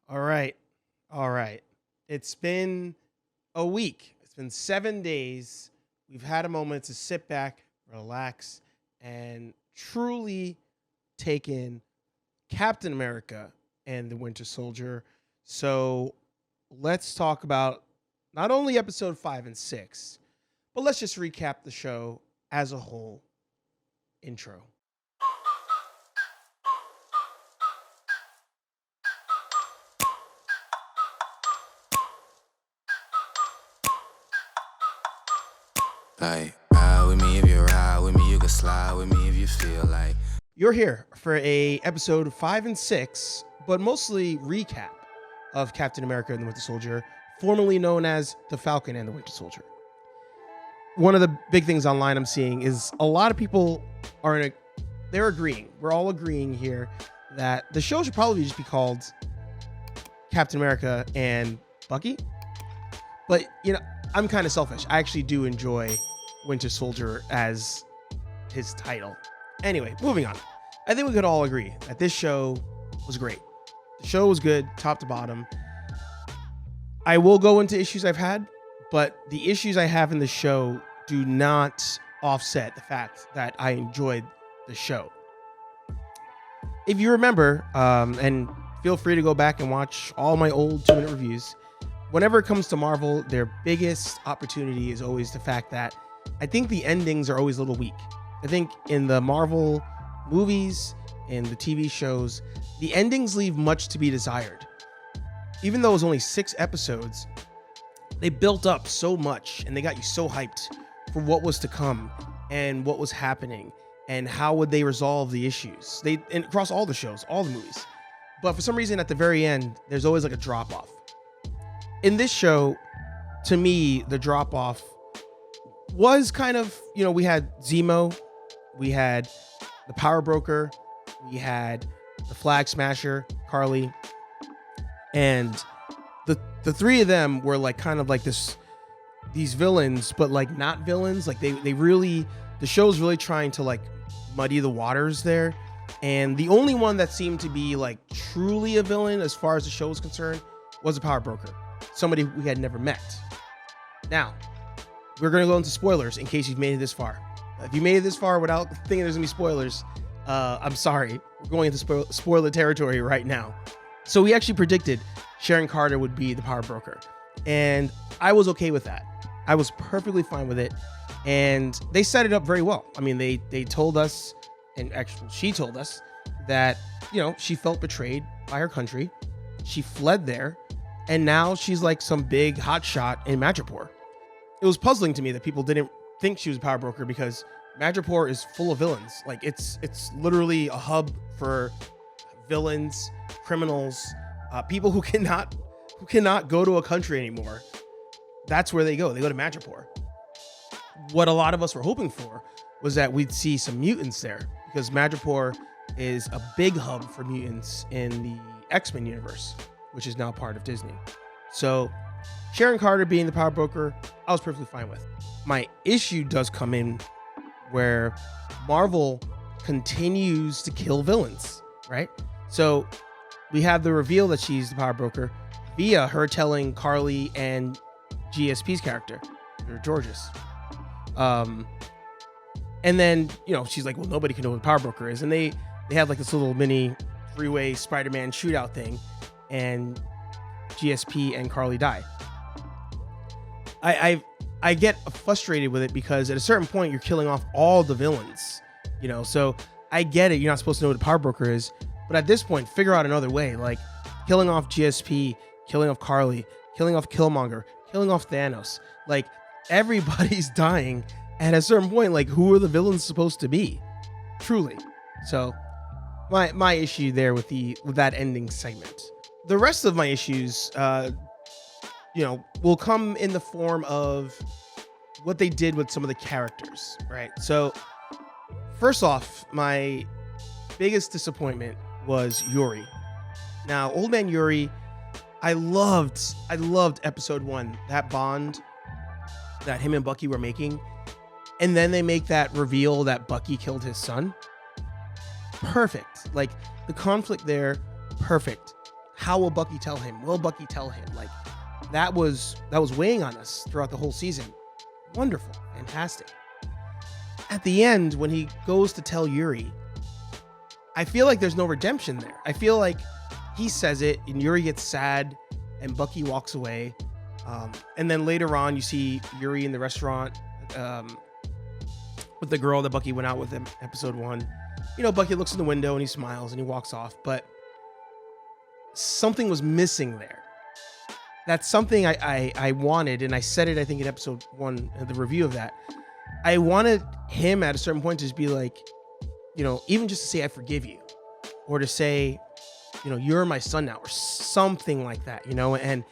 All right. All right. It's been a week. It's been 7 days. We've had a moment to sit back, relax, and truly take in Captain America and the Winter Soldier. So let's talk about not only episode 5 and 6, but let's just recap the show as a whole. Intro. Like, ride with me if you ride with me, you can slide with me if you feel like. You're here for a episode 5 and 6, but mostly recap of Captain America and the Winter Soldier, formerly known as the Falcon and the Winter Soldier. One of the big things online I'm seeing is a lot of people they're agreeing. We're all agreeing here that the show should probably just be called Captain America and Bucky. But, I'm kind of selfish. I actually do enjoy Winter Soldier as his title. Anyway, moving on. I think we could all agree that this show was great. The show was good, top to bottom. I will go into issues I've had, but the issues I have in the show do not offset the fact that I enjoyed the show. If you remember, and feel free to go back and watch all my old 2-minute reviews, whenever it comes to Marvel, their biggest opportunity is always the fact that I think the endings are always a little weak. I think in the Marvel movies, in the TV shows, the endings leave much to be desired. Even though it was only 6 episodes, they built up so much and they got you so hyped for what was to come and what was happening and how would they resolve the issues. And across all the shows, all the movies. But for some reason at the very end, there's always like a drop off. In this show, to me, the drop off was kind of, we had Zemo, we had the Power Broker, we had the Flag Smasher, Carly, and the three of them were like kind of like these villains, but like not villains. Like they really, the show's really trying to like muddy the waters there. And the only one that seemed to be like truly a villain as far as the show was concerned was the Power Broker. Somebody we had never met. Now, we're going to go into spoilers in case you've made it this far. If you made it this far without thinking there's going to be spoilers, I'm sorry. We're going into spoiler territory right now. So we actually predicted Sharon Carter would be the Power Broker. And I was okay with that. I was perfectly fine with it. And they set it up very well. I mean, they told us, and actually she told us, that, she felt betrayed by her country. She fled there. And now she's like some big hotshot in Madripoor. It was puzzling to me that people didn't think she was a power broker because Madripoor is full of villains. Like it's literally a hub for villains, criminals, people who cannot go to a country anymore. That's where they go. They go to Madripoor. What a lot of us were hoping for was that we'd see some mutants there because Madripoor is a big hub for mutants in the X-Men universe, which is now part of Disney. So Sharon Carter being the power broker, I was perfectly fine with. My issue does come in where Marvel continues to kill villains, right? So we have the reveal that she's the power broker via her telling Carly and GSP's character, or Georges. And then, she's like, well, nobody can know what the power broker is. And they have like this little mini freeway Spider-Man shootout thing. And GSP and Carly die. I get frustrated with it because at a certain point you're killing off all the villains, so I get it. You're not supposed to know what a power broker is, but at this point, figure out another way, like killing off GSP, killing off Carly, killing off Killmonger, killing off Thanos. Like everybody's dying. And at a certain point, like who are the villains supposed to be? Truly. So my issue there with that ending segment. The rest of my issues, will come in the form of what they did with some of the characters, right? So, first off, my biggest disappointment was Yuri. Now, Old Man Yuri, I loved episode 1, that bond that him and Bucky were making. And then they make that reveal that Bucky killed his son. Perfect. Like the conflict there, perfect. How will Bucky tell him? Will Bucky tell him? Like that was weighing on us throughout the whole season. Wonderful, fantastic. At the end, when he goes to tell Yuri, I feel like there's no redemption there. I feel like he says it and Yuri gets sad and Bucky walks away. And then later on, you see Yuri in the restaurant with the girl that Bucky went out with in episode 1. You know, Bucky looks in the window and he smiles and he walks off, but something was missing there. That's something I wanted, and I said it, I think, in episode 1, the review of that. I wanted him at a certain point to just be like, you know, even just to say, I forgive you, or to say, you know, you're my son now, or something like that, you know, and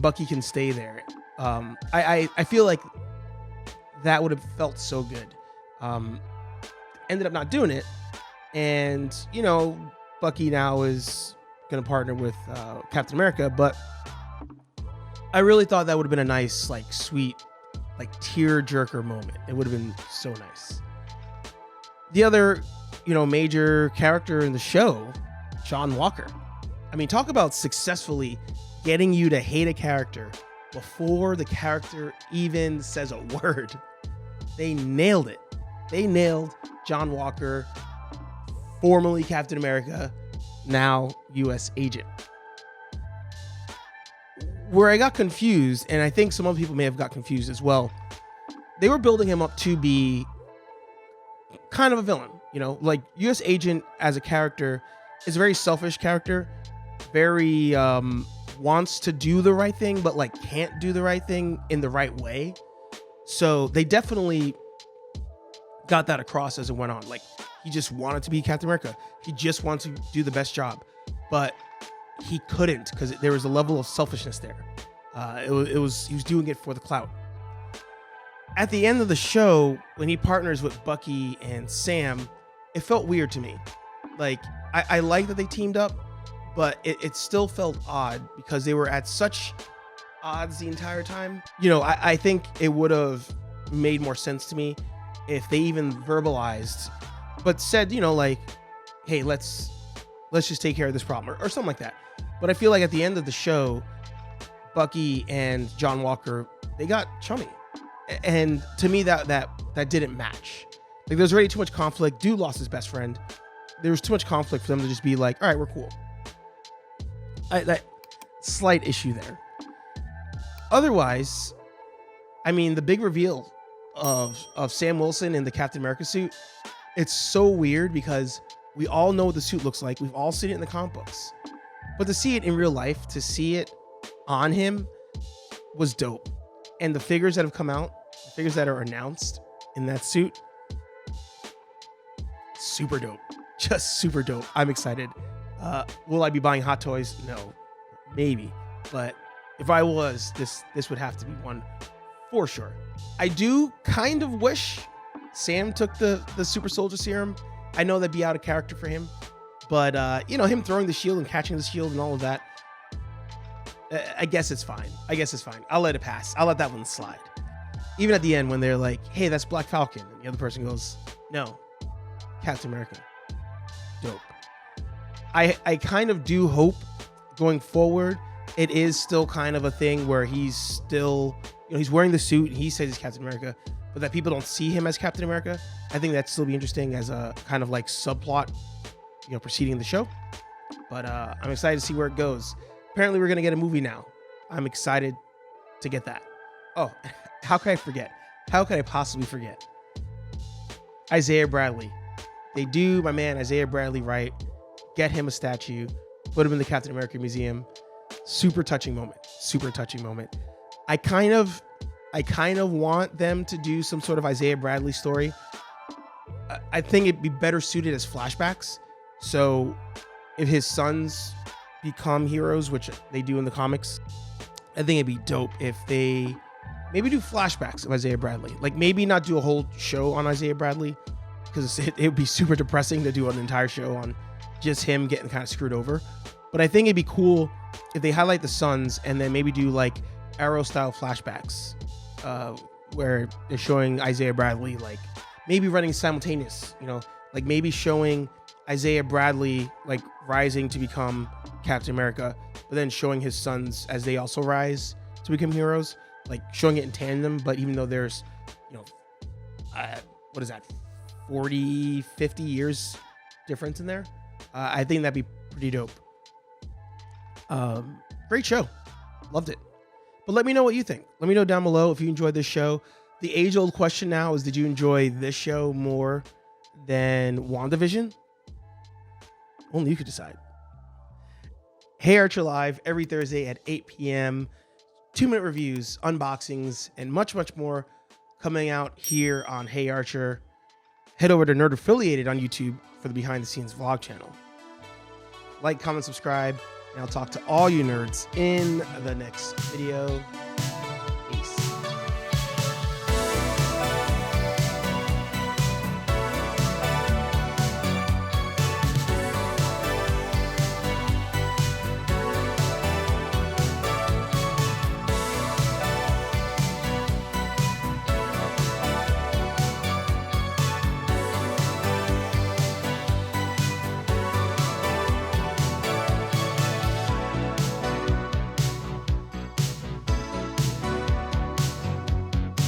Bucky can stay there. I feel like that would have felt so good. Ended up not doing it. And, you know, Bucky now is going to partner with Captain America, but I really thought that would have been a nice, like, sweet, like, tear-jerker moment. It would have been so nice. The other, you know, major character in the show, John Walker. I mean, talk about successfully getting you to hate a character before the character even says a word. They nailed it. They nailed John Walker, formerly Captain America, now U.S. agent. Where I got confused, and I think some other people may have got confused as well, they were building him up to be kind of a villain. You know, like U.S. agent as a character is a very selfish character, very wants to do the right thing, but like can't do the right thing in the right way. So they definitely got that across as it went on. Like, he just wanted to be Captain America. He just wanted to do the best job, but he couldn't because there was a level of selfishness there. He was doing it for the clout. At the end of the show, when he partners with Bucky and Sam, it felt weird to me. Like, I like that they teamed up, but it still felt odd because they were at such odds the entire time. You know, I think it would have made more sense to me if they even verbalized, but said, you know, like, hey, let's just take care of this problem or something like that. But I feel like at the end of the show, Bucky and John Walker, they got chummy. And to me, that didn't match. Like, there's already too much conflict. Dude lost his best friend. There was too much conflict for them to just be like, all right, we're cool. That slight issue there. Otherwise, I mean, the big reveal of Sam Wilson in the Captain America suit, it's so weird because we all know what the suit looks like. We've all seen it in the comic books. But to see it in real life, to see it on him was dope. And the figures that have come out, the figures that are announced in that suit, super dope. Just super dope. I'm excited. Will I be buying Hot Toys? No. Maybe. But if I was, this would have to be one for sure. I do kind of wish Sam took the super soldier serum. I know that'd be out of character for him. But, you know, him throwing the shield and catching the shield and all of that, I guess it's fine. I'll let it pass. I'll let that one slide. Even at the end when they're like, hey, that's Black Falcon. And the other person goes, no, Captain America. Dope. I kind of do hope going forward, it is still kind of a thing where he's still, you know, he's wearing the suit and he says he's Captain America, but that people don't see him as Captain America. I think that'd still be interesting as a kind of like subplot, you know, preceding the show. But I'm excited to see where it goes. Apparently we're going to get a movie now. I'm excited to get that. Oh, how could I forget? How could I possibly forget? Isaiah Bradley. They do my man Isaiah Bradley right. Get him a statue. Put him in the Captain America Museum. Super touching moment. I kind of want them to do some sort of Isaiah Bradley story. I think it'd be better suited as flashbacks. So if his sons become heroes, which they do in the comics, I think it'd be dope if they maybe do flashbacks of Isaiah Bradley. Like, maybe not do a whole show on Isaiah Bradley, because it would be super depressing to do an entire show on just him getting kind of screwed over. But I think it'd be cool if they highlight the sons and then maybe do like Arrow style flashbacks, where they're showing Isaiah Bradley, like maybe running simultaneous, you know, like maybe showing Isaiah Bradley like rising to become Captain America, but then showing his sons as they also rise to become heroes, like showing it in tandem. But even though there's, what is that, 40, 50 years difference in there, I think that'd be pretty dope. Great show. Loved it. But let me know what you think. Let me know down below if you enjoyed this show. The age-old question now is, did you enjoy this show more than WandaVision? Only you could decide. Hey Archer Live every Thursday at 8 p.m. 2-minute reviews, unboxings, and much, much more coming out here on Hey Archer. Head over to Nerd Affiliated on YouTube for the behind-the-scenes vlog channel. Like, comment, subscribe, and I'll talk to all you nerds in the next video.